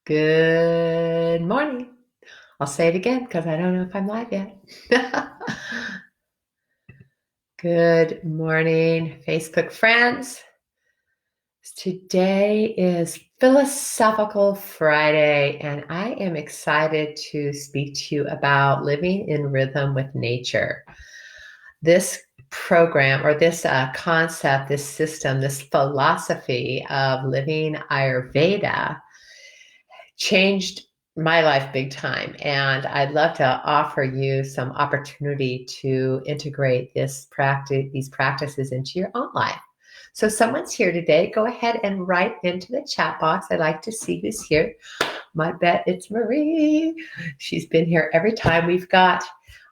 Good morning. I'll say it again because I don't know if I'm live yet. Good morning, Facebook friends. Today is Philosophical Friday, and I am excited to speak to you about living in rhythm with nature. This program or this concept, this system, this philosophy of living Ayurveda changed my life big time. And I'd love to offer you some opportunity to integrate these practices into your own life. So someone's here today. Go ahead and write into the chat box. I'd like to see who's here. My bet it's Marie. She's been here every time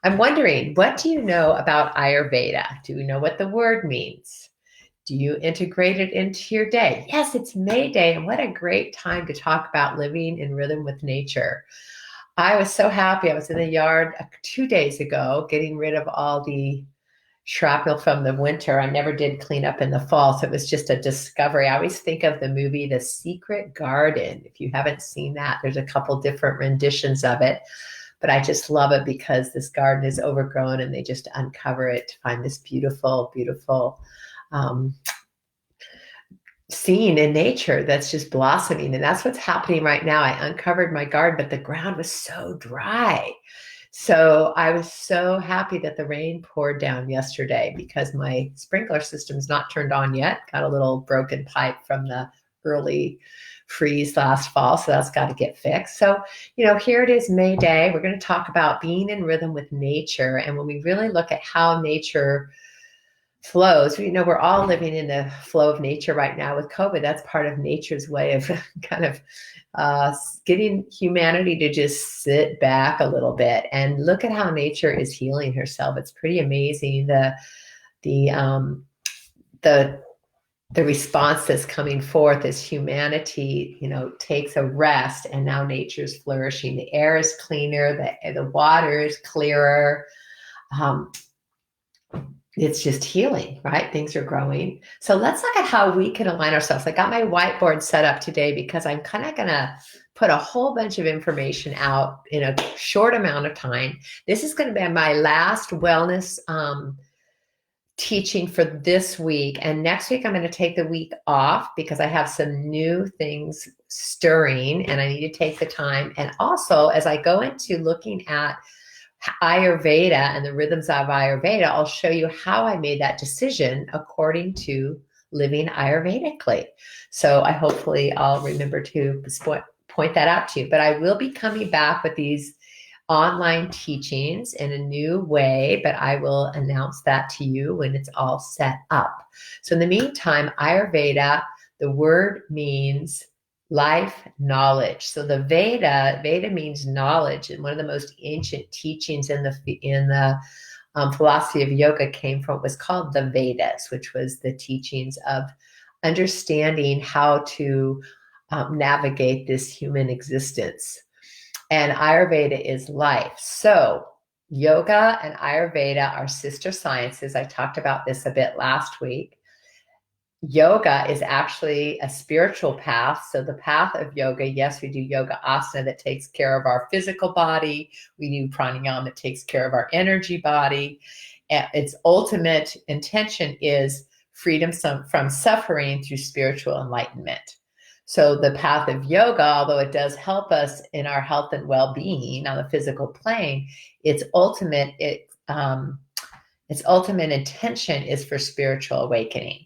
I'm wondering, what do you know about Ayurveda? Do you know what the word means? Do you integrate it into your day? Yes, it's May Day, and what a great time to talk about living in rhythm with nature. I was so happy. I was in the yard 2 days ago getting rid of all the shrapnel from the winter. I never did clean up in the fall, so it was just a discovery. I always think of the movie The Secret Garden. If you haven't seen that, there's a couple different renditions of it, but I just love it because this garden is overgrown and they just uncover it to find this beautiful, beautiful um, scene in nature that's just blossoming. And that's what's happening right now. I uncovered my garden, but the ground was so dry. So I was so happy that the rain poured down yesterday because my sprinkler system's not turned on yet. Got a little broken pipe from the early freeze last fall. So that's got to get fixed. So, here it is, May Day. We're going to talk about being in rhythm with nature. And when we really look at how nature flows, we're all living in the flow of nature right now with COVID. That's part of nature's way of kind of getting humanity to just sit back a little bit and look at how nature is healing herself. It's pretty amazing the um, the the response that's coming forth as humanity, takes a rest, and now nature's flourishing. The air is cleaner, the water is clearer. Um, it's just healing, right? Things are growing. So let's look at how we can align ourselves. I got my whiteboard set up today because I'm kind of going to put a whole bunch of information out in a short amount of time. This is going to be my last wellness teaching for this week. And next week, I'm going to take the week off because I have some new things stirring and I need to take the time. And also, as I go into looking at Ayurveda and the rhythms of Ayurveda, I'll show you how I made that decision according to living Ayurvedically. So I'll remember to point that out to you. But I will be coming back with these online teachings in a new way, but I will announce that to you when it's all set up. So in the meantime, Ayurveda, the word means life knowledge. So the Veda means knowledge, and one of the most ancient teachings in the philosophy of yoga was called the Vedas, which was the teachings of understanding how to navigate this human existence. And Ayurveda is life. So yoga and Ayurveda are sister sciences. I talked about this a bit last week. Yoga is actually a spiritual path. So the path of yoga, yes, we do yoga asana that takes care of our physical body. We do pranayama that takes care of our energy body. And its ultimate intention is freedom from suffering through spiritual enlightenment. So the path of yoga, although it does help us in our health and well-being on the physical plane, its ultimate intention is for spiritual awakening.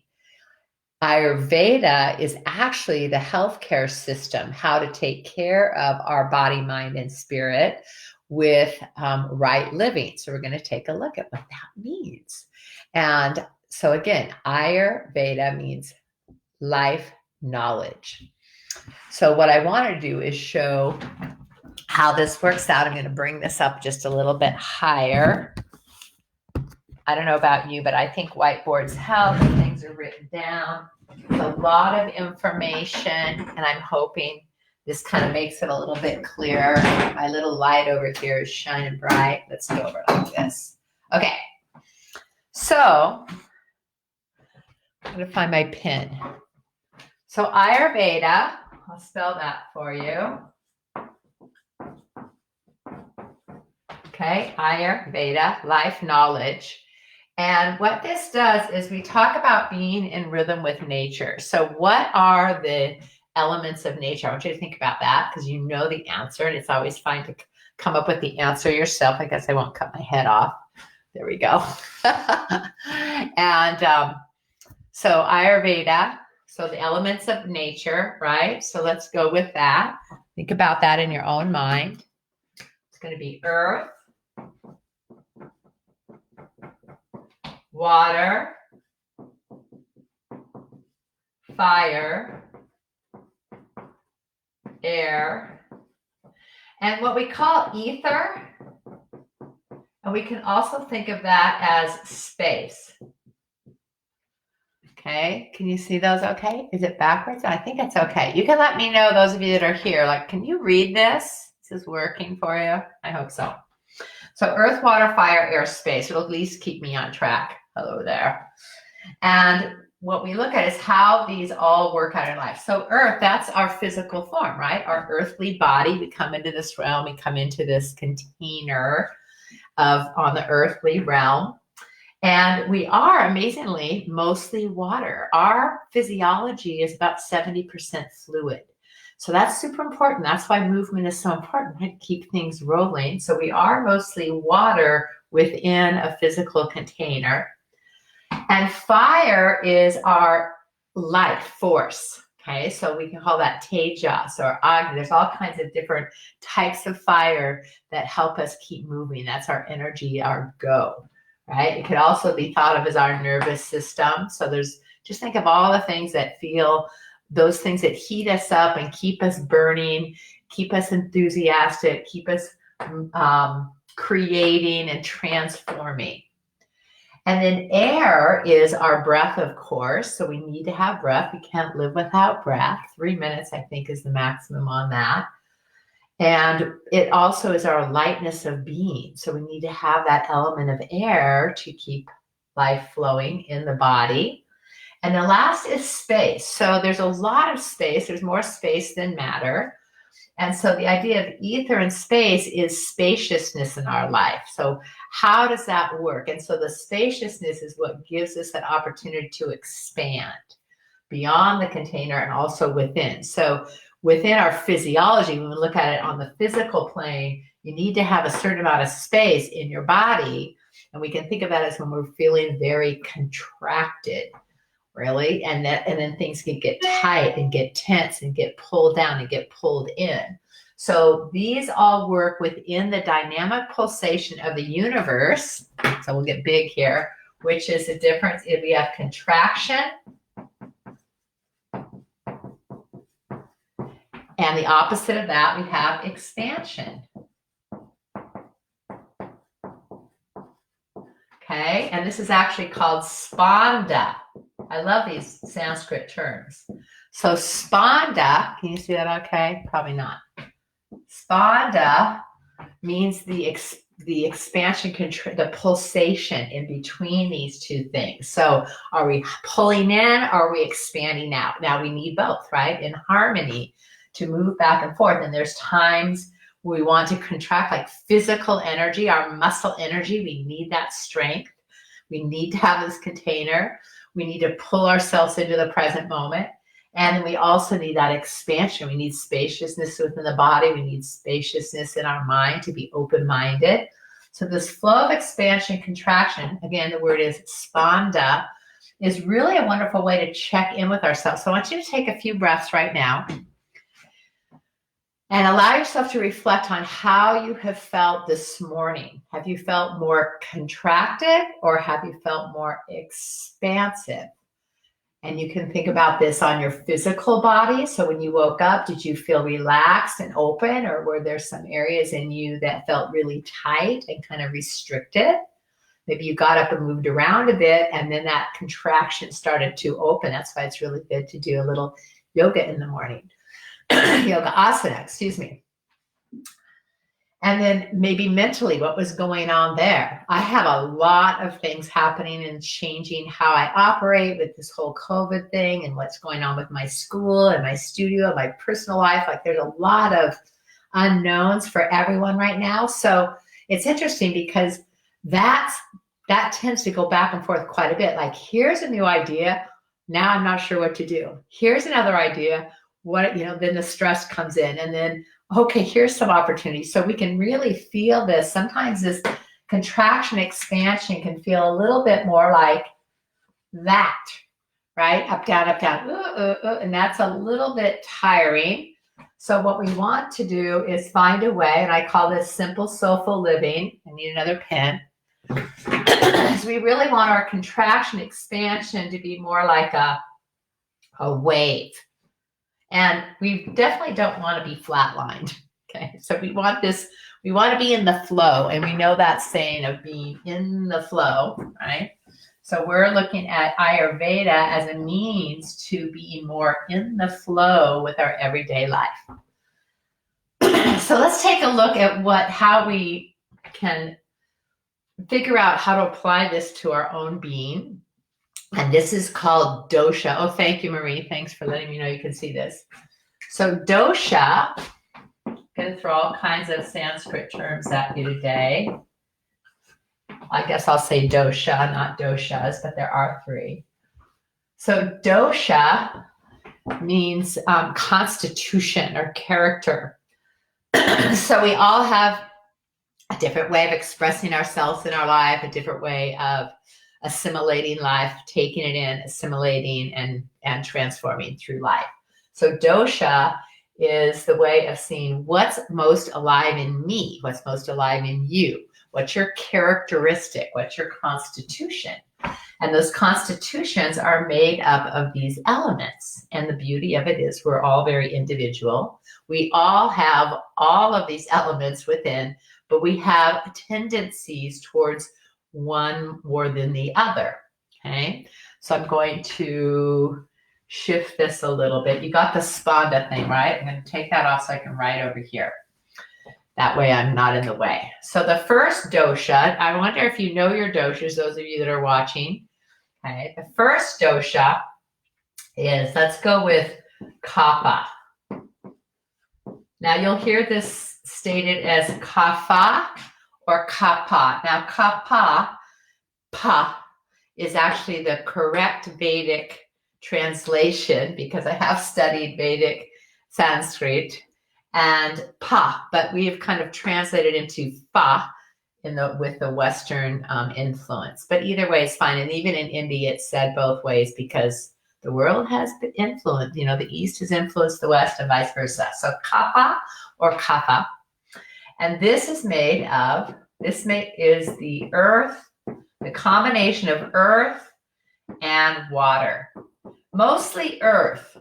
Ayurveda is actually the healthcare system, how to take care of our body, mind, and spirit with right living. So we're going to take a look at what that means. And so again, Ayurveda means life knowledge. So what I want to do is show how this works out. I'm going to bring this up just a little bit higher. I don't know about you, but I think whiteboards help and things are written down. It's a lot of information, and I'm hoping this kind of makes it a little bit clearer. My little light over here is shining bright. Let's go over like this. Okay. So I'm going to find my pin. So Ayurveda, I'll spell that for you. Okay, Ayurveda, life knowledge. And what this does is we talk about being in rhythm with nature. So, what are the elements of nature? I want you to think about that because you know the answer, and it's always fine to come up with the answer yourself. I guess I won't cut my head off. There we go. And so, Ayurveda, so the elements of nature, right? So, let's go with that. Think about that in your own mind. It's going to be earth, water, fire, air, and what we call ether. And we can also think of that as space. Okay, can you see those okay? Is it backwards? I think it's okay. You can let me know, those of you that are here, like, can you read this? This is working for you? I hope so. So earth, water, fire, air, space. It'll at least keep me on track. Hello there. And what we look at is how these all work out in life. So earth, that's our physical form, right? Our earthly body. We come into this realm, we come into this container on the earthly realm. And we are, amazingly, mostly water. Our physiology is about 70% fluid. So that's super important. That's why movement is so important, right? To keep things rolling. So we are mostly water within a physical container. And fire is our life force. Okay, so we can call that tejas or agni. There's all kinds of different types of fire that help us keep moving. That's our energy, our go. Right? It could also be thought of as our nervous system. So just think of all the things that those things that heat us up and keep us burning, keep us enthusiastic, keep us creating and transforming. And then air is our breath, of course. So we need to have breath. We can't live without breath. 3 minutes, I think, is the maximum on that. And it also is our lightness of being. So we need to have that element of air to keep life flowing in the body. And the last is space. So there's a lot of space. There's more space than matter. And so the idea of ether and space is spaciousness in our life. So how does that work? And so the spaciousness is what gives us that opportunity to expand beyond the container and also within. So within our physiology, when we look at it on the physical plane, you need to have a certain amount of space in your body. And we can think of that as when we're feeling very contracted, really. And then things can get tight and get tense and get pulled down and get pulled in. So these all work within the dynamic pulsation of the universe. So we'll get big here, which is the difference if we have contraction and the opposite of that, we have expansion. Okay, and this is actually called spanda. I love these Sanskrit terms. So spanda, can you see that okay? Probably not. Spanda means the expansion, the pulsation in between these two things. So are we pulling in or are we expanding out? Now we need both, right? In harmony to move back and forth. And there's times we want to contract, like physical energy, our muscle energy. We need that strength. We need to have this container. We need to pull ourselves into the present moment. And then we also need that expansion. We need spaciousness within the body. We need spaciousness in our mind to be open-minded. So this flow of expansion, contraction, again, the word is spanda, is really a wonderful way to check in with ourselves. So I want you to take a few breaths right now and allow yourself to reflect on how you have felt this morning. Have you felt more contracted or have you felt more expansive? And you can think about this on your physical body. So when you woke up, did you feel relaxed and open, or were there some areas in you that felt really tight and kind of restricted? Maybe you got up and moved around a bit and then that contraction started to open. That's why it's really good to do a little yoga in the morning. Yoga asana, excuse me. And then maybe mentally, what was going on there? I have a lot of things happening and changing how I operate with this whole COVID thing and what's going on with my school and my studio and my personal life. Like there's a lot of unknowns for everyone right now. So it's interesting because that tends to go back and forth quite a bit. Like, here's a new idea. Now I'm not sure what to do. Here's another idea. Then the stress comes in, and then, okay, here's some opportunity. So we can really feel this. Sometimes this contraction expansion can feel a little bit more like that, right? Up, down, and that's a little bit tiring. So what we want to do is find a way, and I call this simple, soulful living. I need another pen. Because we really want our contraction expansion to be more like a wave. And we definitely don't want to be flatlined. Okay, so we want to be in the flow, and we know that saying of being in the flow, right? So we're looking at Ayurveda as a means to be more in the flow with our everyday life. So let's take a look at how we can figure out how to apply this to our own being. And this is called dosha. Oh, thank you, Marie. Thanks for letting me know you can see this. So dosha, I'm going to throw all kinds of Sanskrit terms at you today. I guess I'll say dosha, not doshas, but there are 3. So dosha means constitution or character. So we all have a different way of expressing ourselves in our life, a different way of assimilating life, taking it in, assimilating and transforming through life. So dosha is the way of seeing what's most alive in me, what's most alive in you, what's your characteristic, what's your constitution. And those constitutions are made up of these elements. And the beauty of it is we're all very individual. We all have all of these elements within, but we have tendencies towards one more than the other. Okay, so I'm going to shift this a little bit. You got the spanda thing, right? I'm going to take that off so I can write over here. That way I'm not in the way. So the first dosha, I wonder if you know your doshas, those of you that are watching. Okay, the first dosha is, let's go with kapha. Now you'll hear this stated as kapha or kapha. Now kapha, pa, is actually the correct Vedic translation because I have studied Vedic Sanskrit, and pa, but we have kind of translated into fa with the Western influence. But either way is fine. And even in India, it's said both ways because the world has been influenced. The East has influenced the West and vice versa. So kapha or kapha. And this is is the earth, the combination of earth and water. Mostly earth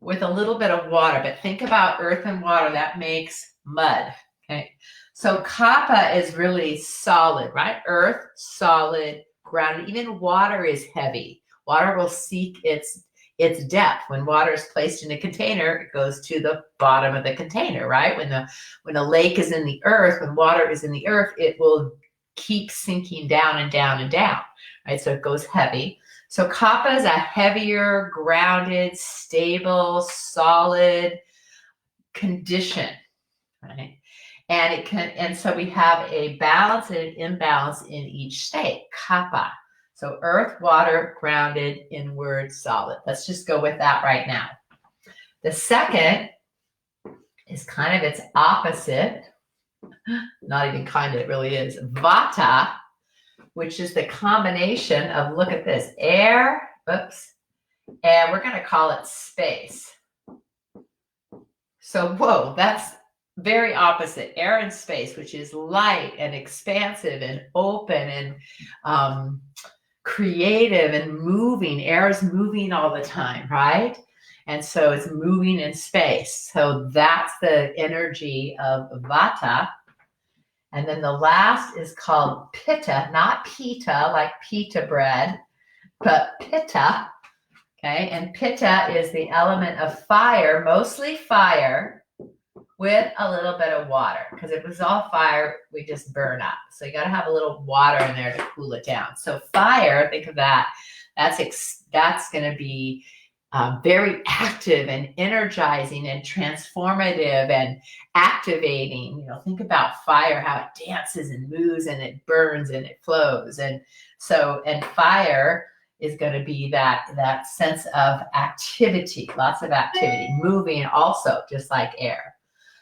with a little bit of water, but think about earth and water, that makes mud. Okay, so kapha is really solid, right? Earth, solid, grounded. Even water is heavy. Water will seek its depth. When water is placed in a container, it goes to the bottom of the container, right? When a lake is in the earth, when water is in the earth, it will keep sinking down and down and down, right? So it goes heavy. So kapha is a heavier, grounded, stable, solid condition, right? And so we have a balance and an imbalance in each state, kapha. So earth, water, grounded, inward, solid. Let's just go with that right now. The second is kind of its opposite. Not even kind of, it really is. Vata, which is the combination of, look at this, air, and we're going to call it space. So, whoa, that's very opposite. Air and space, which is light and expansive and open and creative and moving. Air is moving all the time, right? And so it's moving in space. So that's the energy of Vata. And then the last is called Pitta, not pita, like pita bread, but Pitta. Okay, and Pitta is the element of fire, mostly fire, with a little bit of water. Because if it was all fire, we just burn up. So you got to have a little water in there to cool it down. So fire, think of that. That's going to be very active and energizing and transformative and activating. Think about fire, how it dances and moves and it burns and it flows. And fire is going to be that sense of activity, lots of activity, moving also, just like air.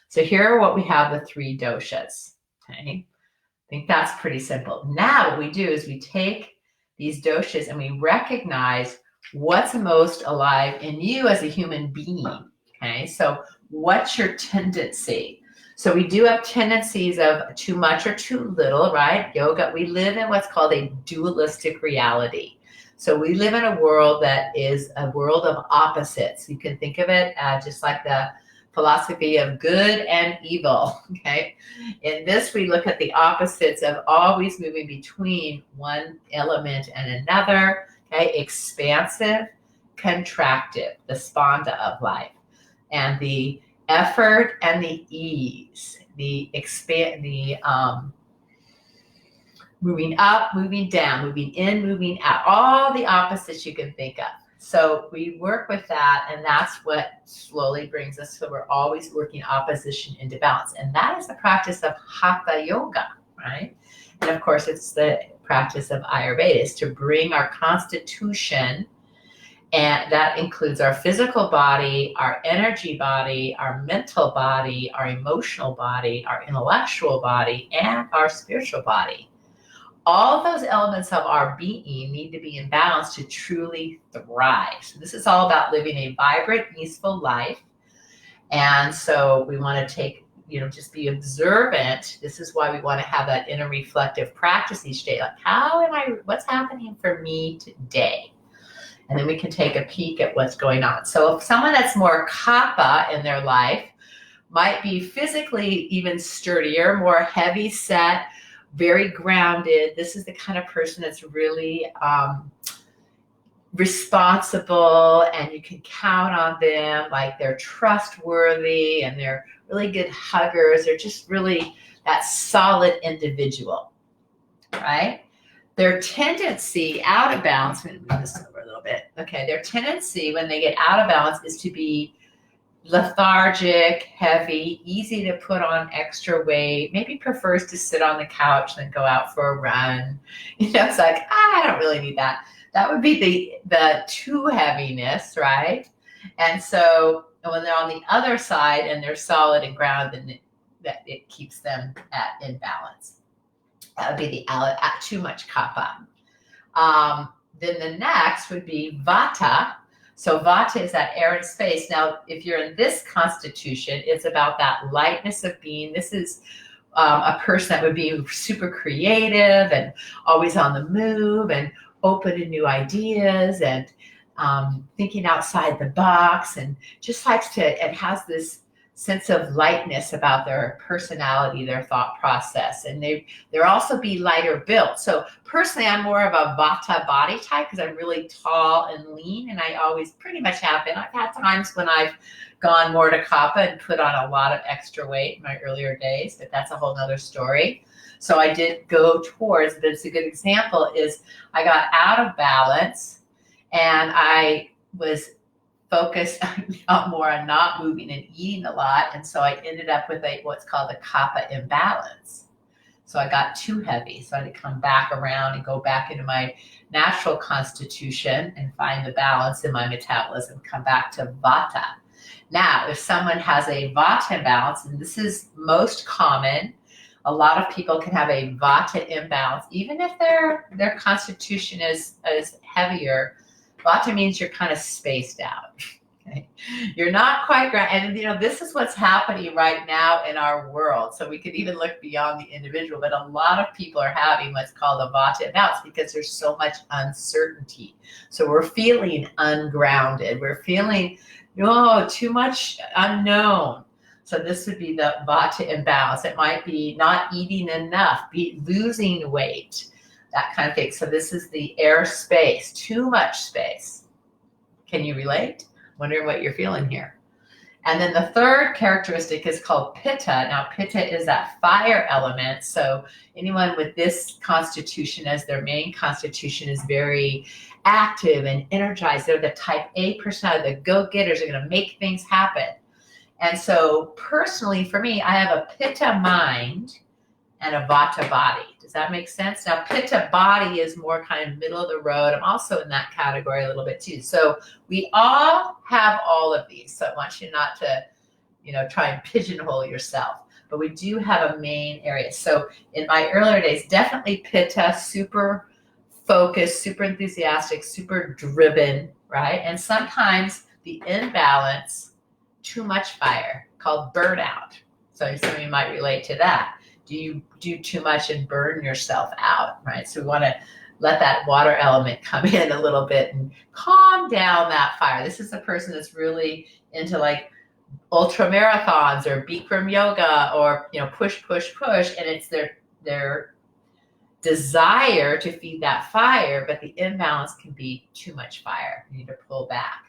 So here are what we have, the 3 doshas. Okay. I think that's pretty simple. Now what we do is we take these doshas and we recognize what's most alive in you as a human being. Okay, so what's your tendency? So we do have tendencies of too much or too little, right? Yoga, we live in what's called a dualistic reality. So we live in a world that is a world of opposites. You can think of it just like the philosophy of good and evil. Okay, in this we look at the opposites of always moving between one element and another. Okay, expansive, contractive, the spanda of life, and the effort and the ease, the moving up, moving down, moving in, moving out, all the opposites you can think of. So we work with that, and that's what slowly brings us. So we're always working opposition into balance, and that is the practice of hatha yoga, right? And of course, it's the practice of Ayurveda, is to bring our constitution, and that includes our physical body, our energy body, our mental body, our emotional body, our intellectual body, and our spiritual body. All those elements of our being need to be in balance to truly thrive. So this is all about living a vibrant, peaceful life. And so we want to take, just be observant. This is why we want to have that inner reflective practice each day. Like, what's happening for me today? And then we can take a peek at what's going on. So if someone that's more kapha in their life might be physically even sturdier, more heavy set, very grounded. This is the kind of person that's really responsible, and you can count on them. Like, they're trustworthy and they're really good huggers. They're just really that solid individual, right? Their tendency out of balance, I'm going to move this over a little bit. Okay, their tendency when they get out of balance is to be lethargic, heavy, easy to put on extra weight, maybe prefers to sit on the couch and go out for a run. It's like, I don't really need that. That would be the too heaviness, right? And so when they're on the other side and they're solid and grounded, then it keeps them in balance. That would be the too much kapha. Then the next would be vata. So vata is that air and space. Now, if you're in this constitution, it's about that lightness of being. This is a person that would be super creative and always on the move and open to new ideas and thinking outside the box, and just likes to, it has this sense of lightness about their personality, their thought process, and they're also be lighter built. So personally, I'm more of a vata body type because I'm really tall and lean, and I always pretty much have been. I've had times when I've gone more to kapha and put on a lot of extra weight in my earlier days, but that's a whole nother story. So I did go towards, but it's a good example is I got out of balance and I was focused more on not moving and eating a lot. And so I ended up with what's called a kapha imbalance. So I got too heavy. So I had to come back around and go back into my natural constitution and find the balance in my metabolism, come back to vata. Now, if someone has a vata imbalance, and this is most common, a lot of people can have a vata imbalance, even if their constitution is heavier. Vata means you're kind of spaced out. Okay? You're not quite grounded. And this is what's happening right now in our world. So we could even look beyond the individual, but a lot of people are having what's called a vata imbalance because there's so much uncertainty. So we're feeling ungrounded. We're feeling, too much unknown. So this would be the vata imbalance. It might be not eating enough, losing weight, that kind of thing. So this is the air space, too much space. Can you relate? Wondering what you're feeling here. And then the third characteristic is called Pitta. Now, Pitta is that fire element. So anyone with this constitution as their main constitution is very active and energized. They're the type A personality. The go-getters are going to make things happen. And so personally, for me, I have a Pitta mind and a Vata body. Does that make sense? Now, Pitta body is more kind of middle of the road. I'm also in that category a little bit too. So we all have all of these. So I want you not to, try and pigeonhole yourself. But we do have a main area. So in my earlier days, definitely Pitta, super focused, super enthusiastic, super driven, right? And sometimes the imbalance, too much fire, called burnout. So some of you might relate to that. Do you do too much and burn yourself out, right? So we want to let that water element come in a little bit and calm down that fire. This is a person that's really into like ultra marathons or Bikram yoga or, push, push, push. And it's their desire to feed that fire, but the imbalance can be too much fire. You need to pull back.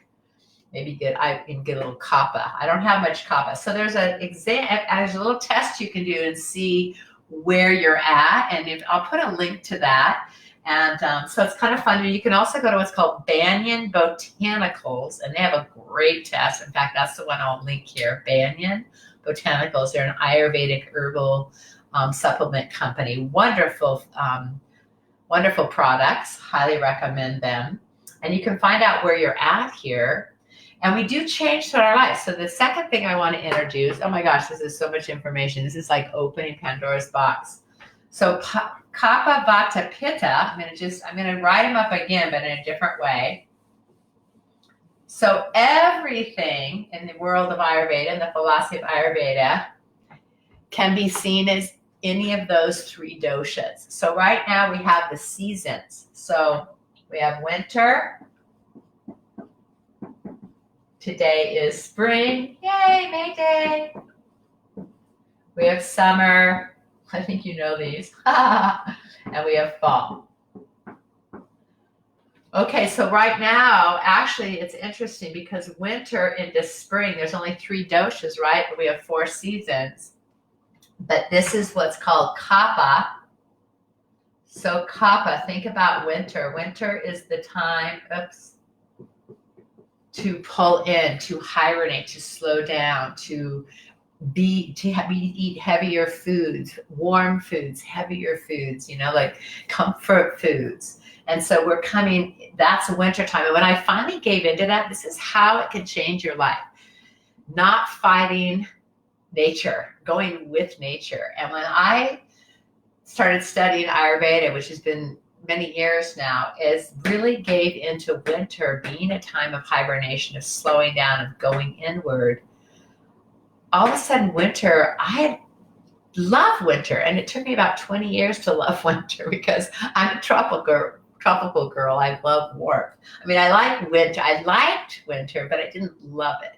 Maybe I can get a little kapha. I don't have much kapha. So there's a little test you can do and see where you're at. And I'll put a link to that. And so it's kind of fun. You can also go to what's called Banyan Botanicals, and they have a great test. In fact, that's the one I'll link here. Banyan Botanicals. They're an Ayurvedic herbal supplement company. Wonderful, wonderful products. Highly recommend them. And you can find out where you're at here. And we do change throughout our lives. So the second thing I want to introduce, oh my gosh, this is so much information. This is like opening Pandora's box. So Kapha, Vata, Pitta, I'm going to write them up again, but in a different way. So everything in the world of Ayurveda, and the philosophy of Ayurveda, can be seen as any of those three doshas. So right now we have the seasons. So we have winter. Today is spring. Yay, May Day. We have summer. I think you know these. And we have fall. Okay, so right now, actually, it's interesting because winter into spring, there's only three doshas, right? But we have 4 seasons. But this is what's called kapha. So kapha, think about winter. Winter is the time, to pull in, to hibernate, to slow down, to eat heavier foods, warm foods, heavier foods, like comfort foods. And so that's winter time. And when I finally gave into that, this is how it can change your life. Not fighting nature, going with nature. And when I started studying Ayurveda, which has been many years now, is really gave into winter being a time of hibernation, of slowing down, of going inward. All of a sudden winter, I love winter. And it took me about 20 years to love winter because I'm a tropical girl. I love warmth. I mean, I like winter. I liked winter, but I didn't love it.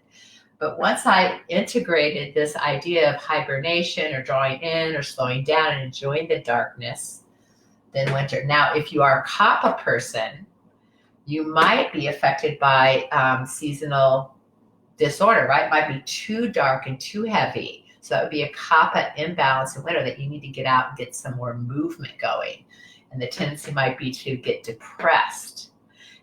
But once I integrated this idea of hibernation or drawing in or slowing down and enjoying the darkness, then winter. Now, if you are a kapha person, you might be affected by seasonal disorder, right? It might be too dark and too heavy. So that would be a kapha imbalance in winter that you need to get out and get some more movement going. And the tendency might be to get depressed.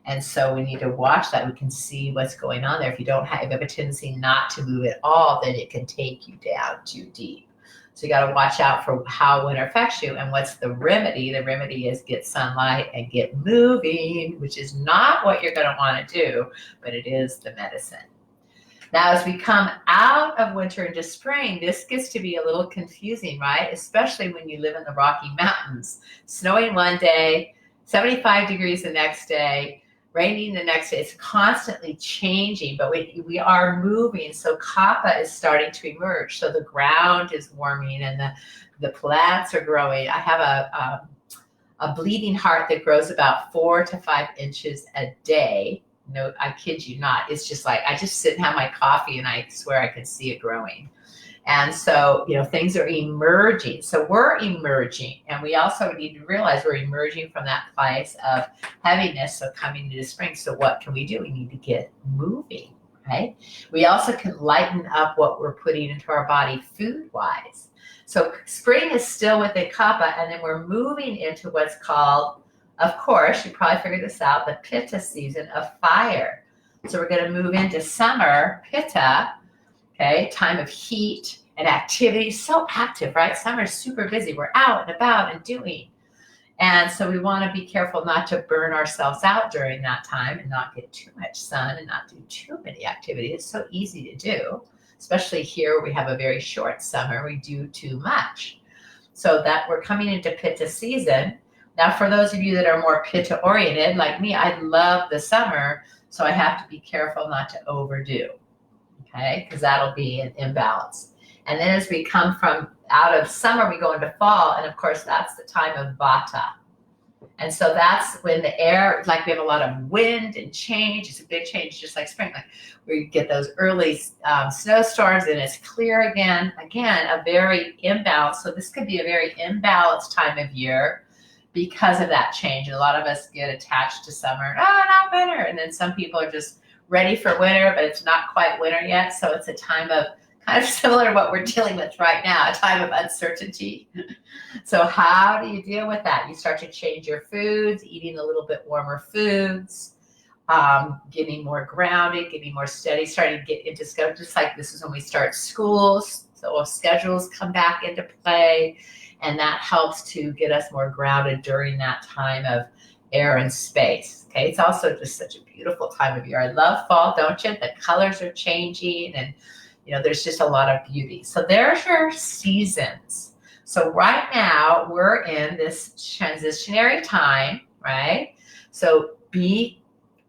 And so we need to watch that. We can see what's going on there. If you have a tendency not to move at all, then it can take you down too deep. So you got to watch out for how winter affects you. And what's the remedy? The remedy is get sunlight and get moving, which is not what you're going to want to do, but it is the medicine. Now, as we come out of winter into spring, this gets to be a little confusing, right? Especially when you live in the Rocky Mountains. Snowing one day, 75 degrees the next day, raining the next day. It's constantly changing, but we are moving. So kapha is starting to emerge. So the ground is warming and the plants are growing. I have a bleeding heart that grows about 4 to 5 inches a day. No, I kid you not. It's just like, I just sit and have my coffee and I swear I can see it growing. And so, things are emerging. So we're emerging. And we also need to realize we're emerging from that place of heaviness. So coming into spring. So what can we do? We need to get moving. right? We also can lighten up what we're putting into our body food-wise. So spring is still within Kapha, and then we're moving into what's called, of course, you probably figured this out, the Pitta season of fire. So we're going to move into summer, Pitta, okay, time of heat and activity. So active, right? Summer is super busy. We're out and about and doing. And so we want to be careful not to burn ourselves out during that time and not get too much sun and not do too many activities. It's so easy to do, especially here we have a very short summer. We do too much. So that we're coming into Pitta season. Now, for those of you that are more Pitta oriented, like me, I love the summer. So I have to be careful not to overdo, okay? Because that'll be an imbalance. And then as we come from out of summer, we go into fall. And of course, that's the time of Vata. And so that's when the air, like we have a lot of wind and change. It's a big change, just like spring. Like we get those early snowstorms and it's clear again. Again, a very imbalanced. So this could be a very imbalanced time of year because of that change. And a lot of us get attached to summer. Oh, not winter. And then some people are just ready for winter, but it's not quite winter yet. So it's a time of kind of similar to what we're dealing with right now, a time of uncertainty. So how do you deal with that? You start to change your foods, eating a little bit warmer foods, getting more grounded, getting more steady, starting to get into schedule. Just like this is when we start schools. So schedules come back into play, and that helps to get us more grounded during that time of air and space. Okay, it's also just such a beautiful time of year. I love fall, don't you? The colors are changing and there's just a lot of beauty. So there's your seasons. So right now we're in this transitionary time, right? So be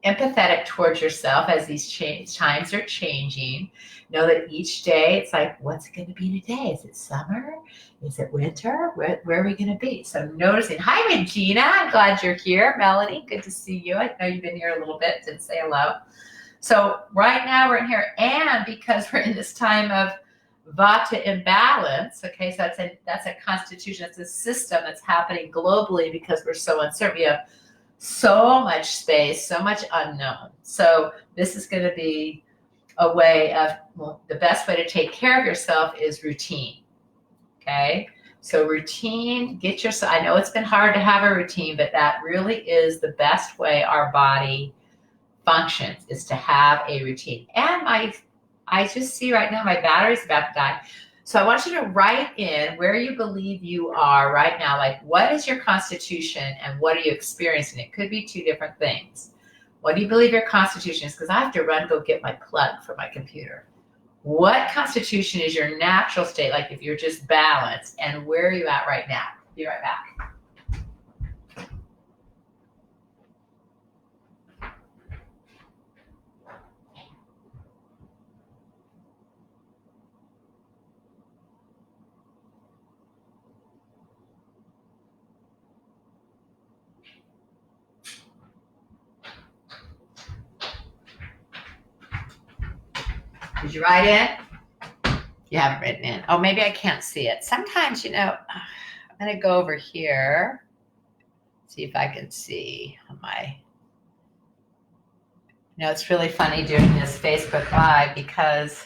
empathetic towards yourself as these times are changing. Know that each day it's like, what's it going to be today? Is it summer? Is it winter? Where are we going to be? So noticing. Hi, Regina. I'm glad you're here. Melanie, good to see you. I know you've been here a little bit. Didn't say hello. So right now we're in here, and because we're in this time of Vata imbalance, okay, so that's a constitution, it's a system that's happening globally because we're so uncertain. We have so much space, so much unknown. So this is going to be a way of, well, the best way to take care of yourself is routine, okay? So routine, get yourself, I know it's been hard to have a routine, but that really is the best way our body functions, is to have a routine. And I just see right now my battery's about to die. So I want you to write in where you believe you are right now. Like, what is your constitution and what are you experiencing? It could be two different things. What do you believe your constitution is? Because I have to go get my plug for my computer. What constitution is your natural state? Like if you're just balanced, and where are you at right now? Be right back. Did you write in? You haven't written in. Oh, maybe I can't see it. Sometimes, I'm going to go over here, see if I can see on my, it's really funny doing this Facebook Live because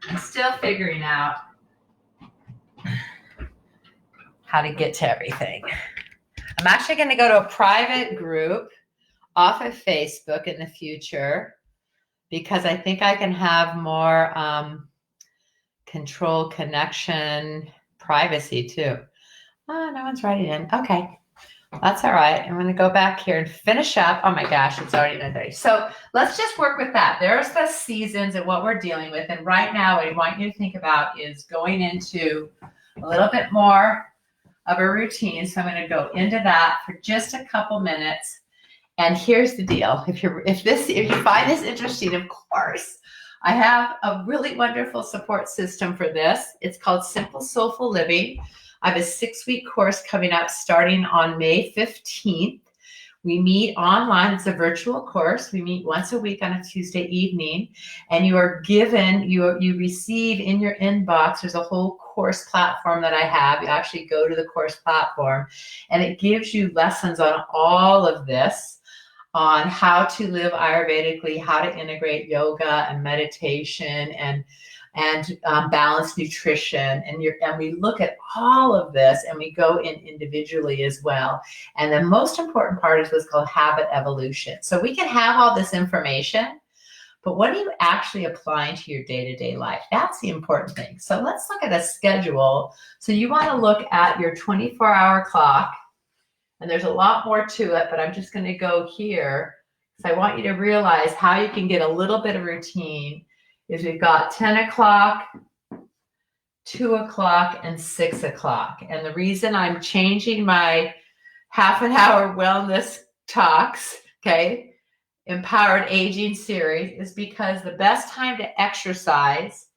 I'm still figuring out how to get to everything. I'm actually going to go to a private group off of Facebook in the future, because I think I can have more control, connection, privacy too. Oh, no one's writing in. Okay, that's all right. I'm going to go back here and finish up. Oh my gosh, it's already 9:30. So let's just work with that. There's the seasons and what we're dealing with. And right now, what I want you to think about is going into a little bit more of a routine. So I'm going to go into that for just a couple minutes. And here's the deal. If you find this interesting, of course, I have a really wonderful support system for this. It's called Simple Soulful Living. I have a 6-week course coming up starting on May 15th. We meet online. It's a virtual course. We meet once a week on a Tuesday evening, and you are given, you receive in your inbox, there's a whole course platform that I have. You actually go to the course platform, and it gives you lessons on all of this. on how to live Ayurvedically, how to integrate yoga and meditation and balanced nutrition. And we look at all of this and we go in individually as well. And the most important part is what's called habit evolution. So we can have all this information, but what are you actually applying to your day-to-day life? That's the important thing. So let's look at a schedule. So you want to look at your 24-hour clock, and there's a lot more to it, but I'm just going to go here because I want you to realize how you can get a little bit of routine. Is we've got 10 o'clock, 2 o'clock, and 6 o'clock. And the reason I'm changing my half an hour wellness talks, okay, Empowered Aging series, is because the best time to exercise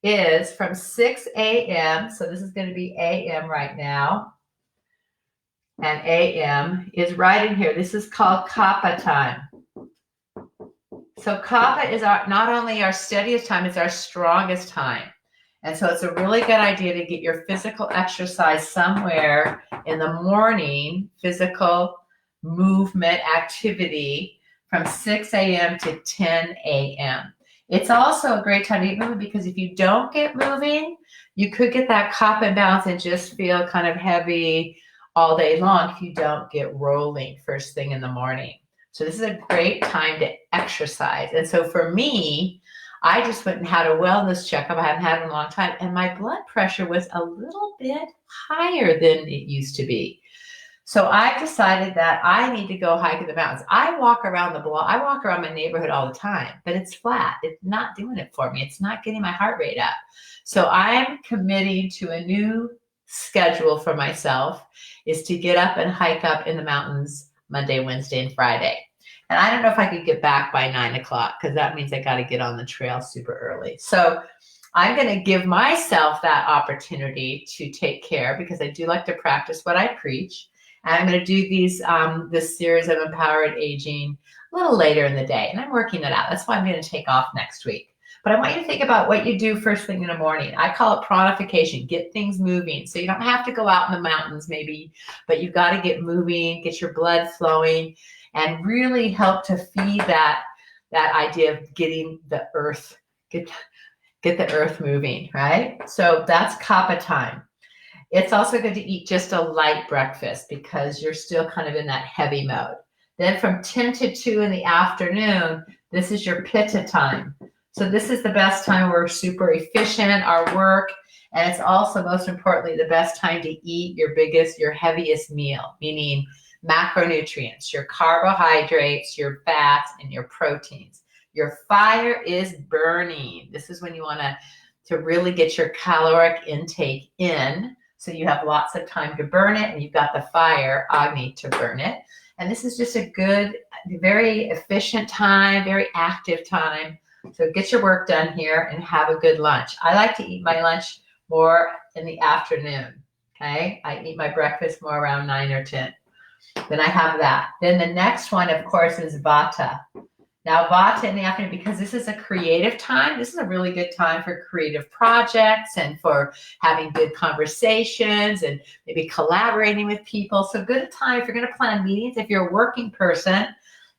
is from 6 a.m. So this is going to be a.m. right now. And a.m. is right in here. This is called kapha time. So kapha is not only our steadiest time, it's our strongest time. And so it's a really good idea to get your physical exercise somewhere in the morning, physical movement activity from 6 a.m. to 10 a.m. It's also a great time to get moving because if you don't get moving, you could get that kapha imbalance and just feel kind of heavy all day long if you don't get rolling first thing in the morning. So this is a great time to exercise. And so for me, I just went and had a wellness checkup. I haven't had it in a long time. And my blood pressure was a little bit higher than it used to be. So I decided that I need to go hike in the mountains. I walk around the block. I walk around my neighborhood all the time, but it's flat. It's not doing it for me. It's not getting my heart rate up. So I'm committing to a new schedule for myself, is to get up and hike up in the mountains Monday, Wednesday, and Friday. And I don't know if I could get back by 9 o'clock because that means I got to get on the trail super early. So I'm going to give myself that opportunity to take care because I do like to practice what I preach. And I'm going to do this series of Empowered Aging a little later in the day. And I'm working it out. That's why I'm going to take off next week. But I want you to think about what you do first thing in the morning. I call it pranification, get things moving. So you don't have to go out in the mountains maybe, but you've got to get moving, get your blood flowing, and really help to feed that idea of getting the earth, get the earth moving, right? So that's kapha time. It's also good to eat just a light breakfast because you're still kind of in that heavy mode. Then from 10 to 2 in the afternoon, this is your pitta time. So this is the best time. We're super efficient, our work, and it's also most importantly the best time to eat your heaviest meal, meaning macronutrients, your carbohydrates, your fats, and your proteins. Your fire is burning. This is when you want to really get your caloric intake in, so you have lots of time to burn it, and you've got the fire, Agni, to burn it. And this is just a good, very efficient time, very active time. So get your work done here and have a good lunch. I like to eat my lunch more in the afternoon, okay? I eat my breakfast more around 9 or 10. Then I have that. Then the next one, of course, is Vata. Now, Vata in the afternoon, because this is a creative time, this is a really good time for creative projects and for having good conversations and maybe collaborating with people. So good time if you're going to plan meetings, if you're a working person,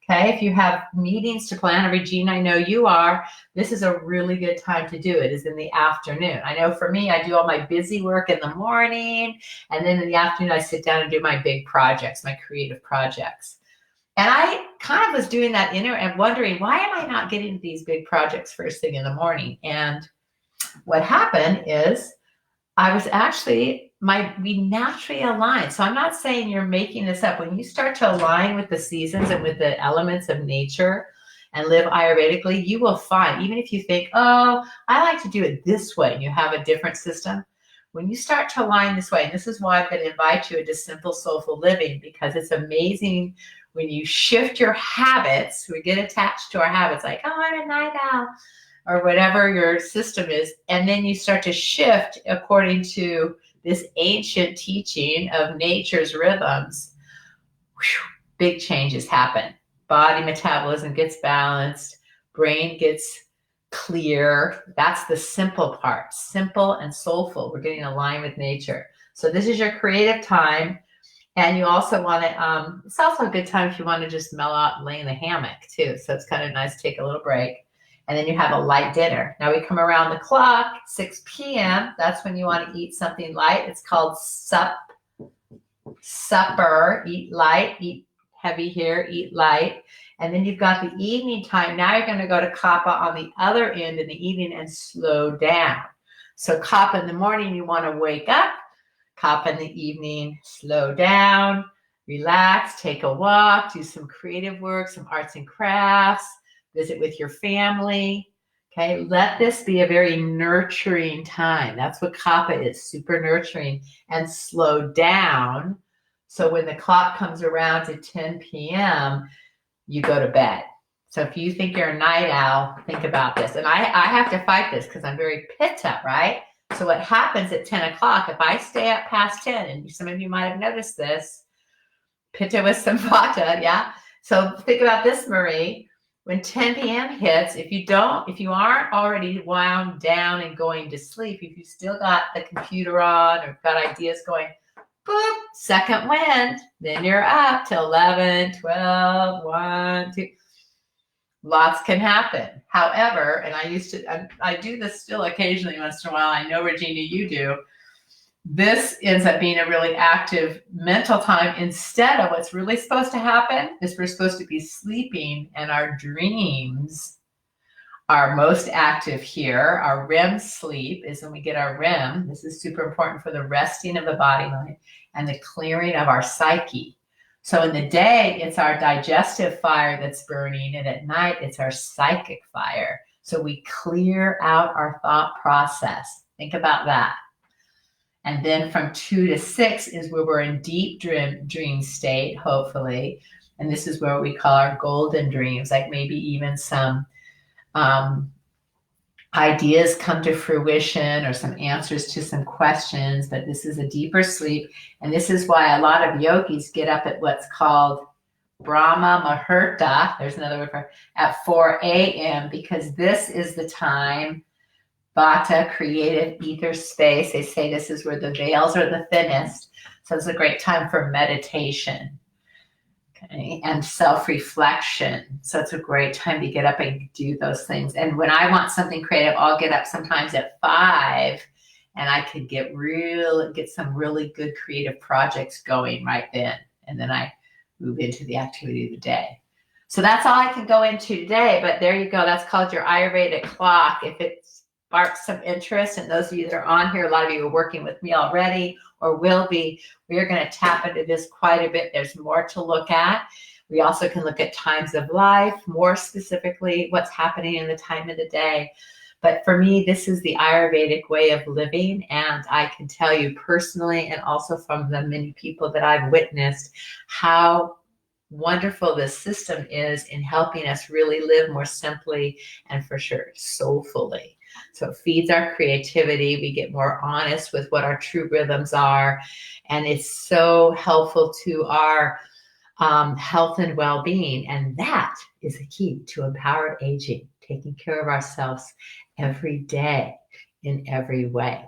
okay, if you have meetings to plan, Regina, I know you are, this is a really good time to do it, is in the afternoon. I know for me, I do all my busy work in the morning, and then in the afternoon, I sit down and do my big projects, my creative projects. And I kind of was doing that and wondering, why am I not getting these big projects first thing in the morning? And what happened is I was actually, we naturally align. So I'm not saying you're making this up. When you start to align with the seasons and with the elements of nature and live Ayurvedically, you will find, even if you think, oh, I like to do it this way, and you have a different system, when you start to align this way, and this is why I'm going to invite you into Simple Soulful Living, because it's amazing when you shift your habits. We get attached to our habits like, oh, I'm a night owl, or whatever your system is, and then you start to shift according to this ancient teaching of nature's rhythms. Whew, big changes happen. Body metabolism gets balanced, brain gets clear. That's the simple part, simple and soulful. We're getting aligned with nature. So this is your creative time. And you also want to, it's also a good time if you want to just mellow out and lay in the hammock too. So it's kind of nice to take a little break. And then you have a light dinner. Now we come around the clock, 6 p.m. That's when you want to eat something light. It's called supper. Eat light, eat heavy here, eat light. And then you've got the evening time. Now you're going to go to kapha on the other end in the evening and slow down. So kapha in the morning, you want to wake up. Kapha in the evening, slow down, relax, take a walk, do some creative work, some arts and crafts, visit with your family. Okay, let this be a very nurturing time. That's what kapha is, super nurturing, and slow down. So when the clock comes around to 10 p.m., you go to bed. So if you think you're a night owl, think about this. And I have to fight this because I'm very pitta, right? So what happens at 10 o'clock, if I stay up past 10, and some of you might have noticed this, pitta with some vata, yeah? So think about this, Marie. When 10 p.m. hits, if you aren't already wound down and going to sleep, if you still got the computer on or got ideas going, boop, second wind, then you're up till 11, 12, 1, 2. Lots can happen. However, and I do this still occasionally once in a while. I know, Regina, you do. This ends up being a really active mental time. Instead of what's really supposed to happen is we're supposed to be sleeping, and our dreams are most active here. Our REM sleep is when we get our REM. This is super important for the resting of the body mind and the clearing of our psyche. So in the day, it's our digestive fire that's burning, and at night, it's our psychic fire. So we clear out our thought process. Think about that. And then from 2 to 6 is where we're in deep dream state, hopefully. And this is where we call our golden dreams, like maybe even some ideas come to fruition or some answers to some questions, but this is a deeper sleep. And this is why a lot of yogis get up at what's called Brahma Muhurta, there's another word for it, at 4 a.m. because this is the time, Vata, creative ether space. They say this is where the veils are the thinnest. So it's a great time for meditation. Okay, and self-reflection. So it's a great time to get up and do those things. And when I want something creative, I'll get up sometimes at 5 and I could get some really good creative projects going right then. And then I move into the activity of the day. So that's all I can go into today, but there you go. That's called your Ayurvedic clock. If it sparks some interest, and those of you that are on here, a lot of you are working with me already or will be, we are going to tap into this quite a bit. There's more to look at. We also can look at times of life, more specifically what's happening in the time of the day. But for me, this is the Ayurvedic way of living. And I can tell you personally, and also from the many people that I've witnessed, how wonderful this system is in helping us really live more simply and for sure soulfully. So it feeds our creativity. We get more honest with what our true rhythms are. And it's so helpful to our health and well-being. And that is the key to empowered aging, taking care of ourselves every day in every way.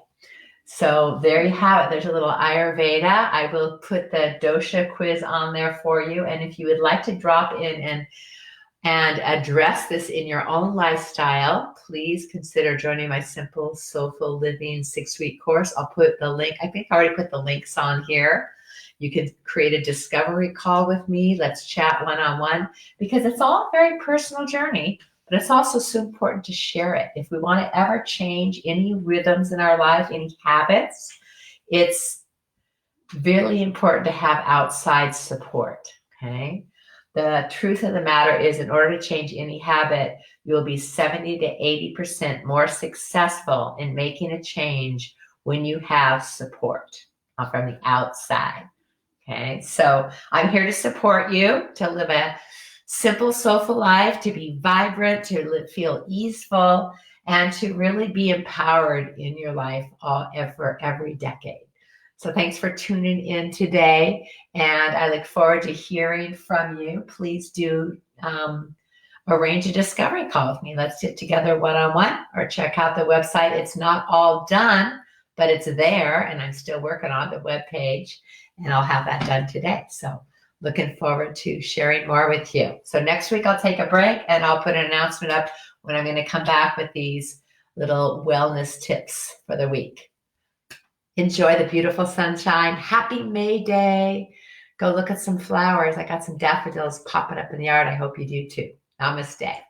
So there you have it. There's a little Ayurveda. I will put the dosha quiz on there for you. And if you would like to drop in and address this in your own lifestyle, please consider joining my Simple Soulful Living 6-week course. I'll put the link. I think I already put the links on here. You can create a discovery call with me. Let's chat one-on-one, because it's all a very personal journey, but it's also so important to share it. If we want to ever change any rhythms in our life, any habits, it's really important to have outside support, okay? The truth of the matter is, in order to change any habit, you'll be 70 to 80% more successful in making a change when you have support from the outside. Okay, so I'm here to support you to live a simple, soulful life, to be vibrant, to feel easeful, and to really be empowered in your life for every decade. So thanks for tuning in today, and I look forward to hearing from you. Please do arrange a discovery call with me. Let's sit together one-on-one, or check out the website. It's not all done, but it's there and I'm still working on the web page and I'll have that done today. So looking forward to sharing more with you. So next week I'll take a break and I'll put an announcement up when I'm going to come back with these little wellness tips for the week. Enjoy the beautiful sunshine. Happy May Day. Go look at some flowers. I got some daffodils popping up in the yard. I hope you do too. Namaste.